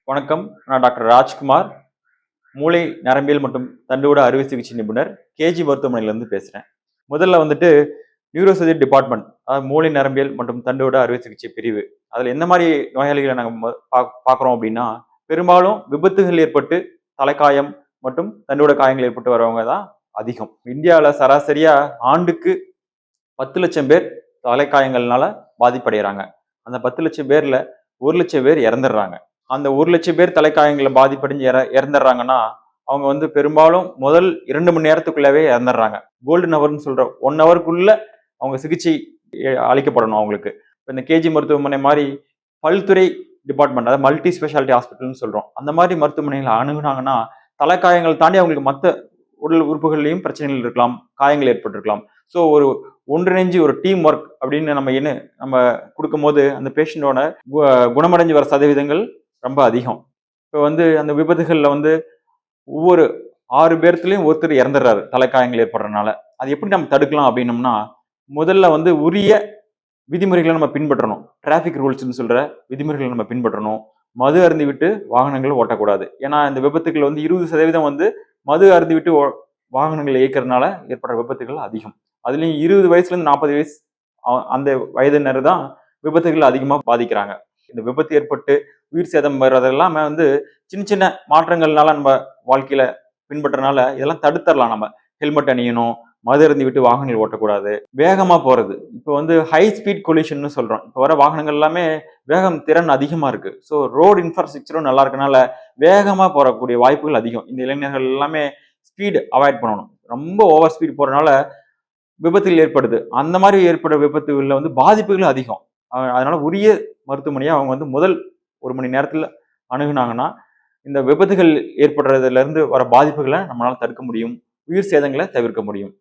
வணக்கம். நான் டாக்டர் ராஜ்குமார். மூளை, நரம்பியல் மற்றும் தண்டுவட அறுவை சிகிச்சை நிபுணர். கேஜி மருத்துவமனையிலேருந்து பேசுறேன். முதல்ல வந்துட்டு நியூரோசர்ஜரி டிபார்ட்மெண்ட், அதாவது மூளை, நரம்பியல் மற்றும் தண்டுவட அறுவை சிகிச்சை பிரிவு. அதில் எந்த மாதிரி நோயாளிகளை நாங்கள் பார்க்குறோம் அப்படின்னா, பெரும்பாலும் விபத்துகள் ஏற்பட்டு தலைக்காயம் மற்றும் தண்டுவட காயங்கள் ஏற்பட்டு வரவங்க தான் அதிகம். இந்தியாவில் சராசரியா ஆண்டுக்கு 10 லட்சம் பேர் தலைக்காயங்கள்னால பாதிப்படைகிறாங்க. அந்த 10 லட்சம் பேர்ல 1 லட்சம் பேர் இறந்துடுறாங்க. அந்த 1 லட்சம் பேர் தலைக்காயங்களை பாதிப்படைஞ்சு இறந்துடுறாங்கன்னா, அவங்க வந்து பெரும்பாலும் முதல் 2 மணி நேரத்துக்குள்ளவே இறந்துடுறாங்க. கோல்டன் ஹவர்னு சொல்ற 1 ஹவருக்குள்ள அவங்க சிகிச்சை அளிக்கப்படணும் அவங்களுக்கு. இப்போ இந்த கேஜி மருத்துவமனை மாதிரி பல்துறை டிபார்ட்மெண்ட், அதாவது மல்டி ஸ்பெஷாலிட்டி ஹாஸ்பிட்டல்னு சொல்றோம், அந்த மாதிரி மருத்துவமனைகளை அணுகுனாங்கன்னா தலைக்காயங்கள் தாண்டி அவங்களுக்கு மற்ற உடல் உறுப்புகள்லையும் பிரச்சனைகள் இருக்கலாம், காயங்கள் ஏற்பட்டிருக்கலாம். ஸோ ஒரு ஒன்றிணைஞ்சு ஒரு டீம் ஒர்க் அப்படின்னு நம்ம கொடுக்கும்போது அந்த பேஷண்டோட குணமடைஞ்சு வர சதவீதங்கள் ரொம்ப அதிகம். இப்போ வந்து அந்த விபத்துகளில் வந்து ஒவ்வொரு 6 பேர்த்துலையும் ஒருத்தர் இறந்துடுறாரு தலைக்காயங்கள் ஏற்படுறதுனால. அது எப்படி நம்ம தடுக்கலாம் அப்படின்னம்னா, முதல்ல வந்து உரிய விதிமுறைகளை நம்ம பின்பற்றணும். டிராஃபிக் ரூல்ஸ்ன்னு சொல்ற விதிமுறைகளை நம்ம பின்பற்றணும். மது அருந்தி விட்டு வாகனங்கள் ஓட்டக்கூடாது. ஏன்னா இந்த விபத்துக்கள் வந்து 20% வந்து மது அருந்தி விட்டு வாகனங்களை இயக்கிறதுனால ஏற்படுற விபத்துகள் அதிகம். அதுலேயும் 20 வயசுலேருந்து 40 வயசு அந்த வயதினர் தான் விபத்துகள் அதிகமாக பாதிக்கிறாங்க. இந்த விபத்து ஏற்பட்டு உயிர் சேதம் வர்றதெல்லாம் வந்து சின்ன சின்ன மாற்றங்கள்னால நம்ம வாழ்க்கையில பின்பற்றனால இதெல்லாம் தடுத்துடலாம். நம்ம ஹெல்மெட் அணியணும், மது அருந்தி விட்டு வாகனங்கள் ஓட்டக்கூடாது, வேகமா போறது. இப்போ வந்து ஹை ஸ்பீட் கொலிஷன் சொல்றோம். இப்போ வர வாகனங்கள் எல்லாமே வேகம் திறன் அதிகமா இருக்கு. ஸோ ரோடு இன்ஃப்ராஸ்ட்ரக்சரும் நல்லா இருக்கனால வேகமா போறக்கூடிய வாய்ப்புகள் அதிகம். இந்த இளைஞர்கள் எல்லாமே ஸ்பீடு அவாய்ட் பண்ணணும். ரொம்ப ஓவர் ஸ்பீட் போறதுனால விபத்துகள் ஏற்படுது. அந்த மாதிரி ஏற்படுற விபத்துகளில் வந்து பாதிப்புகள் அதிகம். அதனால உரிய மருத்துவமனையை அவங்க வந்து முதல் 1 மணி நேரத்தில் அணுகுனாங்கன்னா இந்த விபத்துகள் ஏற்படுறதுல இருந்து வர பாதிப்புகளை நம்மளால தடுக்க முடியும், உயிர் சேதங்களை தவிர்க்க முடியும்.